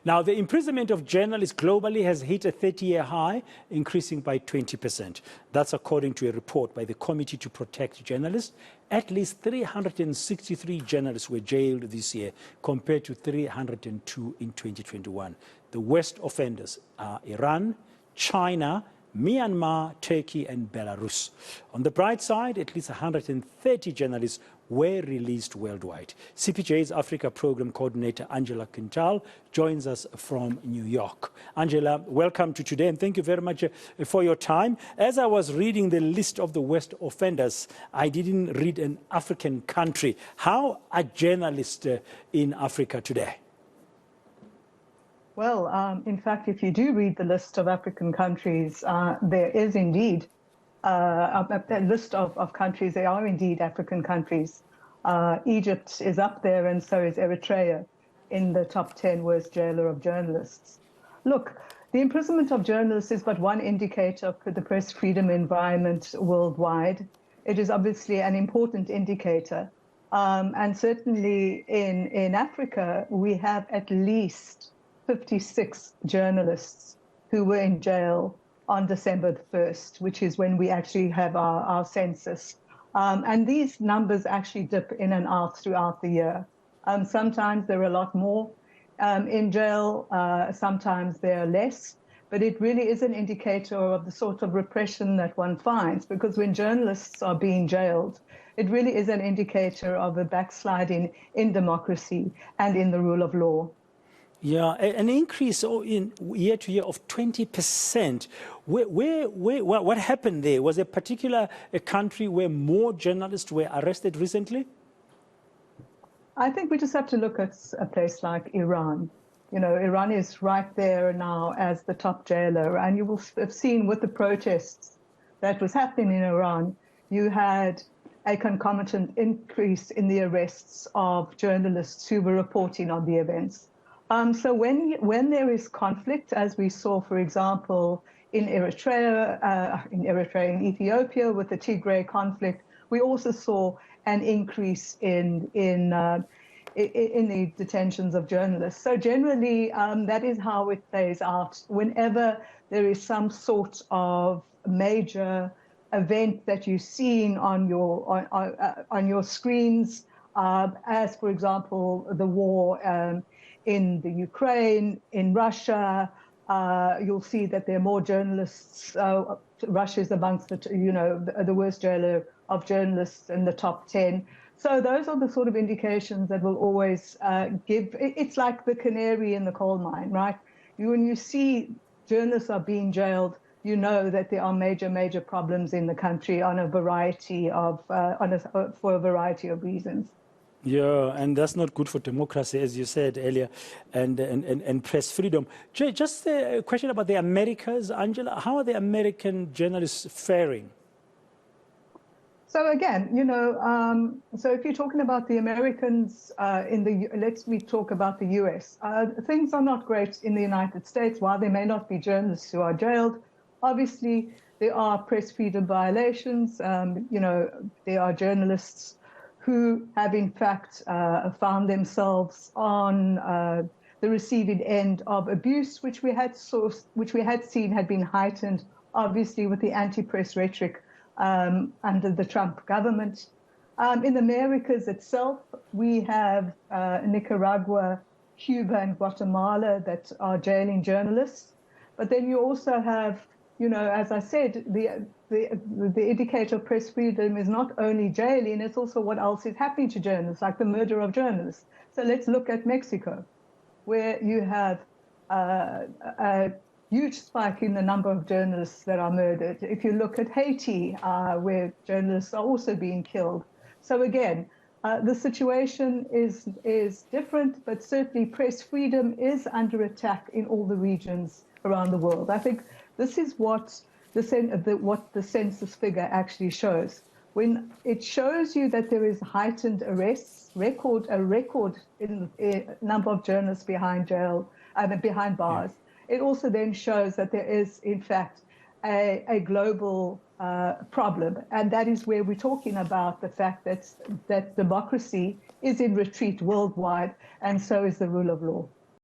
Now, the imprisonment of journalists globally has hit a 30-year high, increasing by 20%. That's according to a report by the Committee to Protect Journalists. At least 363 journalists were jailed this year, compared to 302 in 2021. The worst offenders are Iran, China, Myanmar, Turkey, and Belarus. On the bright side, at least 130 journalists were released worldwide. CPJ's Africa Program Coordinator Angela Quintal joins us from New York. Angela, welcome to today, and thank you very much for your time. As I was reading the list of the worst offenders, I didn't read an African country. How are journalists in Africa today? Well, in fact, if you do read the list of African countries, there is indeed a list of countries. They are indeed African countries. Egypt is up there, and so is Eritrea in the top 10 worst jailer of journalists. Look, the imprisonment of journalists is but one indicator of the press freedom environment worldwide. It is obviously an important indicator. And certainly in Africa, we have at least 56 journalists who were in jail on December 1st, which is when we actually have our census. And these numbers actually dip in and out throughout the year. Sometimes there are a lot more in jail, sometimes there are less, but it really is an indicator of the sort of repression that one finds, because when journalists are being jailed, it really is an indicator of a backsliding in democracy and in the rule of law. Yeah, an increase in year to year of 20%. What happened there? Was there a particular country where more journalists were arrested recently? I think we just have to look at a place like Iran. You know, Iran is right there now as the top jailer, and you will have seen with the protests that was happening in Iran, you had a concomitant increase in the arrests of journalists who were reporting on the events. So when there is conflict, as we saw, for example, in Eritrea, in Ethiopia with the Tigray conflict, we also saw an increase in the detentions of journalists. So generally, that is how it plays out. Whenever there is some sort of major event that you're seeing on your screens, as for example the war in the Ukraine, in Russia, you'll see that there are more journalists. Russia is amongst the worst jailer of journalists in the top 10. So those are the sort of indications that will always give. It's like the canary in the coal mine, right? When you see journalists are being jailed, you know that there are major problems in the country on a variety of for a variety of reasons. Yeah, and that's not good for democracy, as you said earlier, and press freedom. Just a question about the Americas, Angela. How are the American journalists faring? So again, so if you're talking about the Americans let me talk about the US. Things are not great in the United States. While there may not be journalists who are jailed, obviously there are press freedom violations. There are journalists who have in fact found themselves on the receiving end of abuse, which we had seen had been heightened, obviously, with the anti-press rhetoric under the Trump government. In the Americas itself, we have Nicaragua, Cuba, and Guatemala that are jailing journalists. But then you also have, as I said, the indicator of press freedom is not only jailing, it's also what else is happening to journalists, like the murder of journalists. So let's look at Mexico, where you have a huge spike in the number of journalists that are murdered. If you look at Haiti, where journalists are also being killed. So again, the situation is different, but certainly press freedom is under attack in all the regions around the world. I think this is what the census figure actually shows. When it shows you that there is heightened arrests, a record in number of journalists behind bars. Yeah. It also then shows that there is, in fact, a global problem, and that is where we're talking about the fact that democracy is in retreat worldwide, and so is the rule of law.